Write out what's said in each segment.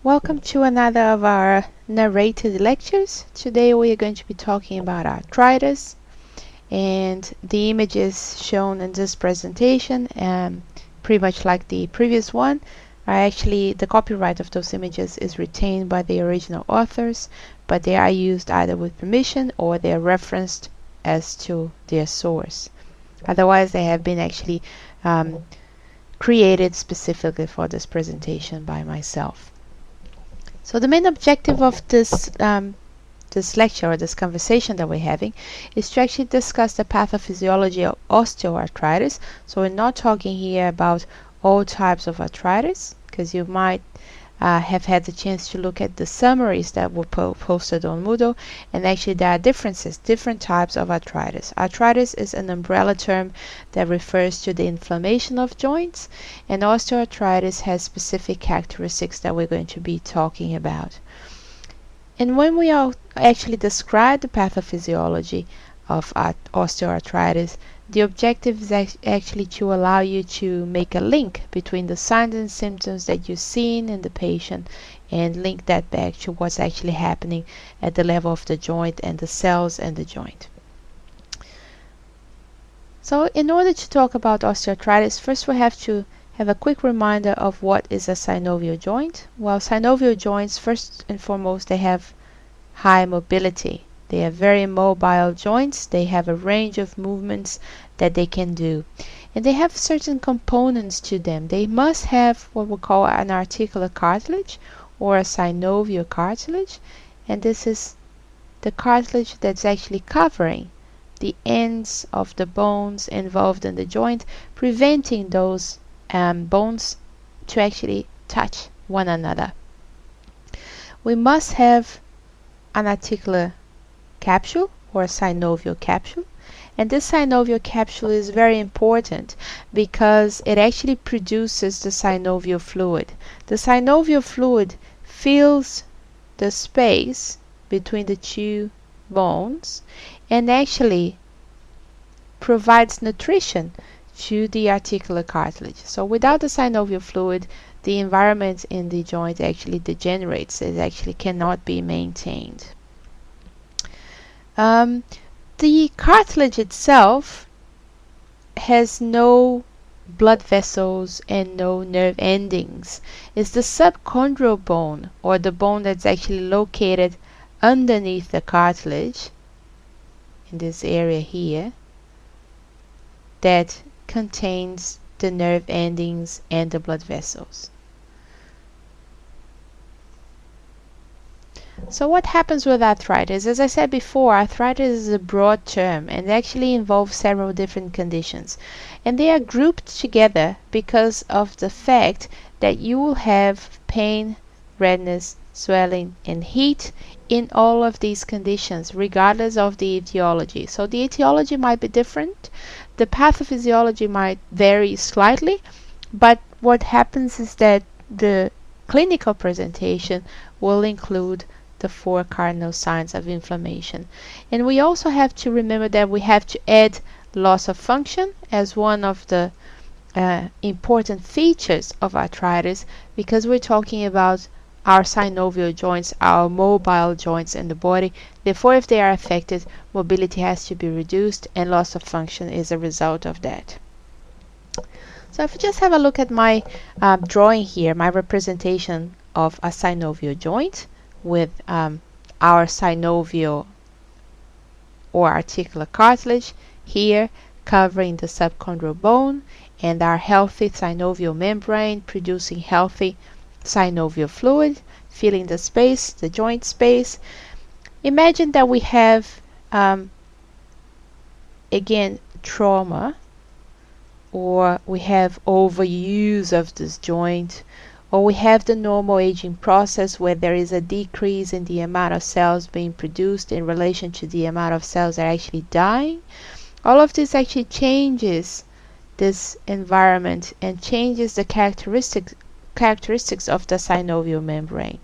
Welcome to another of our narrated lectures. Today we are going to be talking about arthritis, and the images shown in this presentation, pretty much like the previous one, are actually the copyright of those images is retained by the original authors, but they are used either with permission or they are referenced as to their source. Otherwise, they have been actually created specifically for this presentation by myself. So the main objective of this lecture or this conversation that we're having is to actually discuss the pathophysiology of osteoarthritis. So we're not talking here about all types of arthritis, because you might have had the chance to look at the summaries that were posted on Moodle, and actually there are differences, different types of arthritis. Arthritis is an umbrella term that refers to the inflammation of joints, and osteoarthritis has specific characteristics that we're going to be talking about. And when we actually describe the pathophysiology of osteoarthritis, the objective is actually to allow you to make a link between the signs and symptoms that you're seeing in the patient and link that back to what's actually happening at the level of the joint and the cells and the joint. So in order to talk about osteoarthritis, first we have to have a quick reminder of what is a synovial joint. Well, synovial joints, first and foremost, they have high mobility. They are very mobile joints. They have a range of movements that they can do. And they have certain components to them. They must have what we call an articular cartilage or a synovial cartilage. And this is the cartilage that's actually covering the ends of the bones involved in the joint, preventing those bones to actually touch one another. We must have an articular capsule or a synovial capsule, and this synovial capsule is very important because it actually produces the synovial fluid. The synovial fluid fills the space between the two bones and actually provides nutrition to the articular cartilage. So without the synovial fluid, the environment in the joint actually degenerates. It actually cannot be maintained. The cartilage itself has no blood vessels and no nerve endings. It's the subchondral bone, or the bone that's actually located underneath the cartilage in this area here, that contains the nerve endings and the blood vessels. So what happens with arthritis? As I said before, arthritis is a broad term and actually involves several different conditions. And they are grouped together because of the fact that you will have pain, redness, swelling, and heat in all of these conditions, regardless of the etiology. So the etiology might be different, the pathophysiology might vary slightly, but what happens is that the clinical presentation will include the 4 cardinal signs of inflammation. And we also have to remember that we have to add loss of function as one of the important features of arthritis, because we're talking about our synovial joints, our mobile joints in the body. Therefore, if they are affected, mobility has to be reduced, and loss of function is a result of that. So if we just have a look at my drawing here, my representation of a synovial joint with our synovial or articular cartilage here covering the subchondral bone, and our healthy synovial membrane producing healthy synovial fluid, filling the space, the joint space. Imagine that we have again trauma, or we have overuse of this joint, or we have the normal aging process where there is a decrease in the amount of cells being produced in relation to the amount of cells that are actually dying. All of this actually changes this environment and changes the characteristics of the synovial membrane.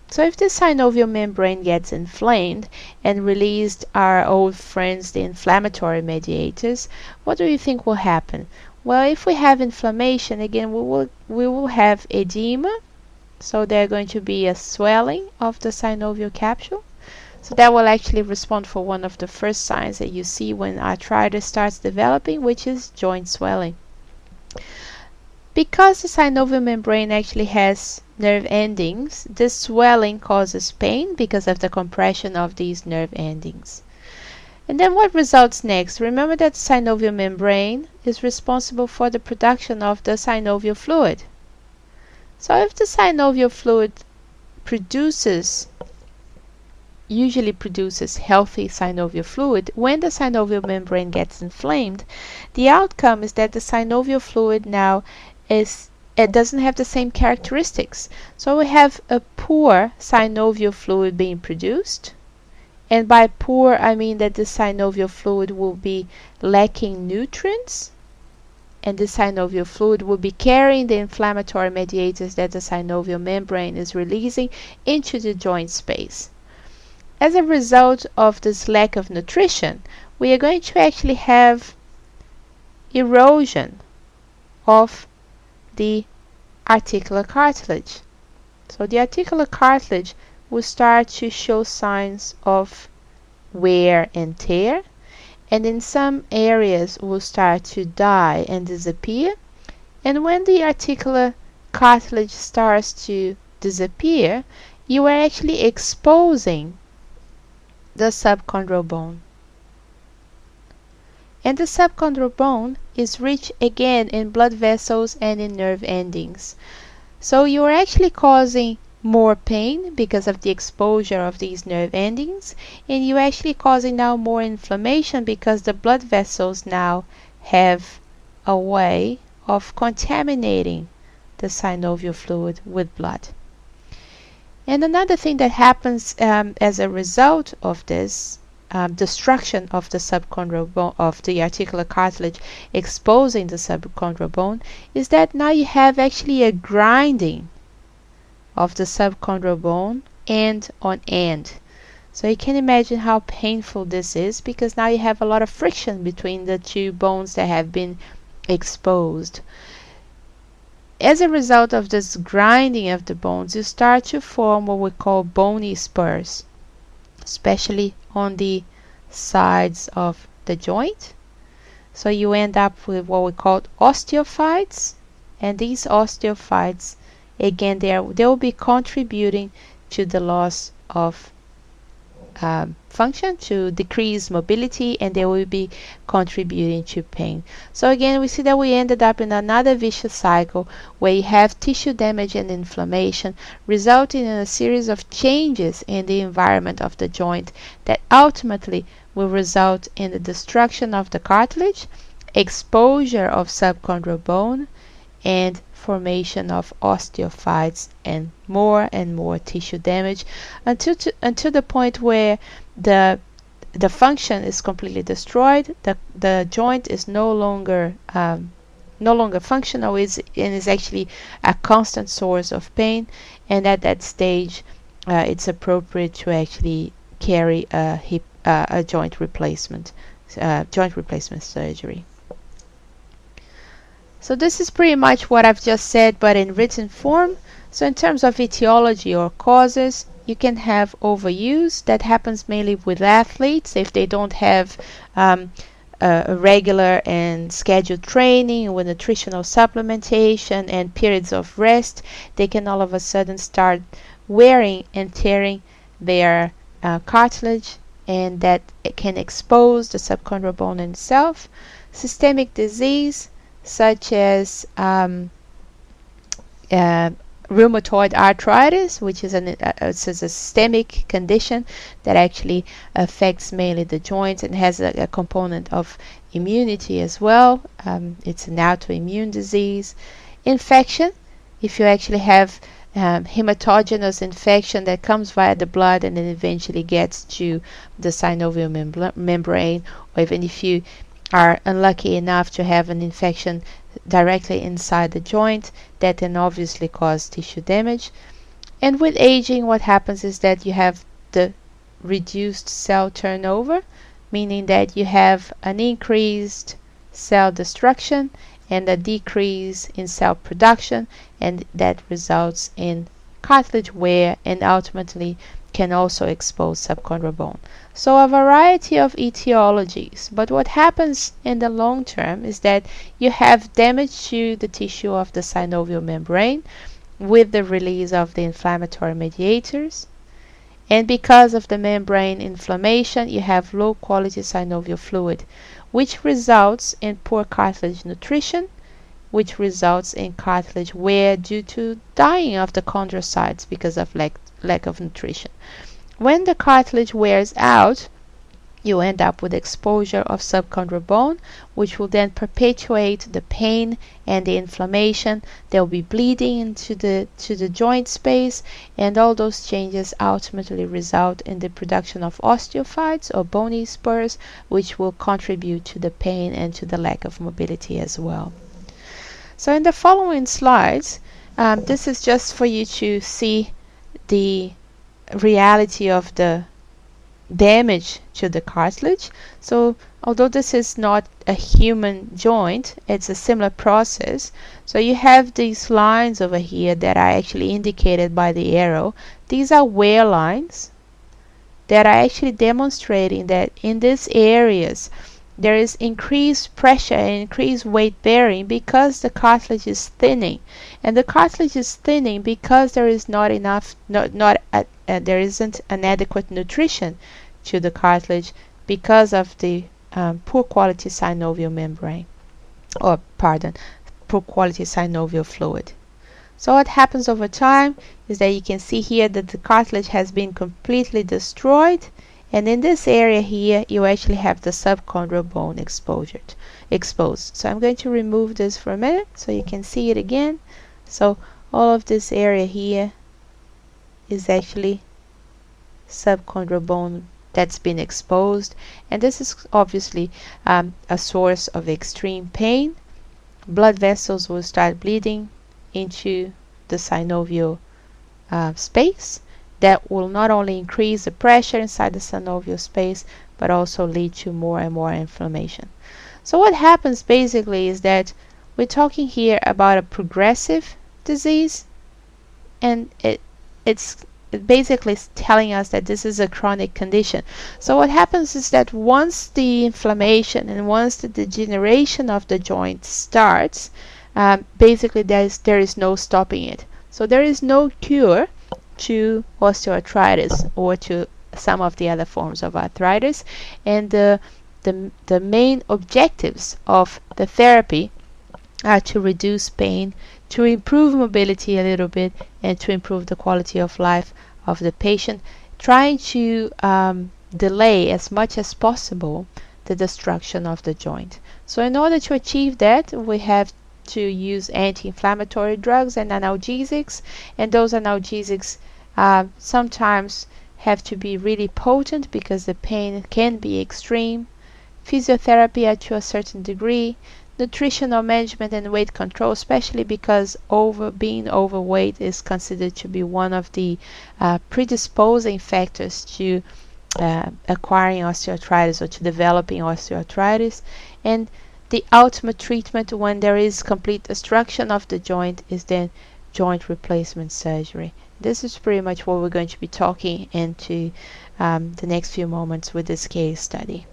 So if the synovial membrane gets inflamed and released our old friends, the inflammatory mediators, what do you think will happen? Well, if we have inflammation, again, we will have edema, So there's going to be a swelling of the synovial capsule. So that will actually respond for one of the first signs that you see when arthritis starts developing, which is joint swelling. Because the synovial membrane actually has nerve endings, this swelling causes pain because of the compression of these nerve endings. And then what results next? Remember that the synovial membrane is responsible for the production of the synovial fluid. So if the synovial fluid usually produces healthy synovial fluid, when the synovial membrane gets inflamed, the outcome is that the synovial fluid now it doesn't have the same characteristics. So we have a poor synovial fluid being produced, and by poor I mean that the synovial fluid will be lacking nutrients, and the synovial fluid will be carrying the inflammatory mediators that the synovial membrane is releasing into the joint space. As a result of this lack of nutrition, we are going to actually have erosion of the articular cartilage. So the articular cartilage will start to show signs of wear and tear, and in some areas will start to die and disappear. And when the articular cartilage starts to disappear, you are actually exposing the subchondral bone. And the subchondral bone is rich again in blood vessels and in nerve endings. So you are actually causing more pain because of the exposure of these nerve endings, and you're actually causing now more inflammation because the blood vessels now have a way of contaminating the synovial fluid with blood. And another thing that happens as a result of this destruction of the subchondral bone, of the articular cartilage exposing the subchondral bone, is that now you have actually a grinding of the subchondral bone end on end. So you can imagine how painful this is, because now you have a lot of friction between the two bones that have been exposed. As a result of this grinding of the bones, you start to form what we call bony spurs, especially on the sides of the joint. So you end up with what we call osteophytes, and these osteophytes, again, they will be contributing to the loss of function, to decrease mobility, and they will be contributing to pain. So again, we see that we ended up in another vicious cycle where you have tissue damage and inflammation, resulting in a series of changes in the environment of the joint that ultimately will result in the destruction of the cartilage, exposure of subchondral bone, and formation of osteophytes and more tissue damage until the point where the function is completely destroyed. The joint is no longer functional, and is actually a constant source of pain. And at that stage, it's appropriate to actually carry a joint replacement surgery. So this is pretty much what I've just said, but in written form. So in terms of etiology or causes, you can have overuse. That happens mainly with athletes. If they don't have a regular and scheduled training with nutritional supplementation and periods of rest, they can all of a sudden start wearing and tearing their cartilage, and that it can expose the subchondral bone itself. Systemic disease, such as rheumatoid arthritis, which is a systemic condition that actually affects mainly the joints and has a component of immunity as well. It's an autoimmune disease. Infection, if you actually have hematogenous infection that comes via the blood and then eventually gets to the synovial membrane, or even if you are unlucky enough to have an infection directly inside the joint, that can obviously cause tissue damage. And with aging, what happens is that you have the reduced cell turnover, meaning that you have an increased cell destruction and a decrease in cell production, and that results in cartilage wear, and ultimately can also expose subchondral bone. So a variety of etiologies, but what happens in the long term is that you have damage to the tissue of the synovial membrane with the release of the inflammatory mediators, and because of the membrane inflammation you have low quality synovial fluid, which results in poor cartilage nutrition, which results in cartilage wear due to dying of the chondrocytes because of lack of nutrition. When the cartilage wears out, you end up with exposure of subchondral bone, which will then perpetuate the pain and the inflammation. There will be bleeding into the joint space, and all those changes ultimately result in the production of osteophytes or bony spurs, which will contribute to the pain and to the lack of mobility as well. So in the following slides, this is just for you to see the reality of the damage to the cartilage. So although this is not a human joint, it's a similar process. So you have these lines over here that are actually indicated by the arrow. These are wear lines that are actually demonstrating that in these areas there is increased pressure and increased weight bearing because the cartilage is thinning, and the cartilage is thinning because there is not enough there isn't an adequate nutrition to the cartilage because of the poor quality synovial membrane, or pardon, poor quality synovial fluid. So what happens over time is that you can see here that the cartilage has been completely destroyed, and in this area here you actually have the subchondral bone exposed. So I'm going to remove this for a minute so you can see it again. So all of this area here is actually subchondral bone that's been exposed, and this is obviously a source of extreme pain. Blood vessels will start bleeding into the synovial space. That will not only increase the pressure inside the synovial space, but also lead to more and more inflammation. So what happens basically is that we're talking here about a progressive disease, and it's basically telling us that this is a chronic condition. So what happens is that once the inflammation and once the degeneration of the joint starts, basically there is no stopping it. So there is no cure to osteoarthritis or to some of the other forms of arthritis, and the main objectives of the therapy are to reduce pain, to improve mobility a little bit, and to improve the quality of life of the patient, trying to delay as much as possible the destruction of the joint. So in order to achieve that, we have to use anti-inflammatory drugs and analgesics, and those analgesics sometimes have to be really potent because the pain can be extreme. Physiotherapy to a certain degree, nutritional management and weight control, especially because being overweight is considered to be one of the predisposing factors to acquiring osteoarthritis or to developing osteoarthritis. And the ultimate treatment when there is complete destruction of the joint is then joint replacement surgery. This is pretty much what we're going to be talking into the next few moments with this case study.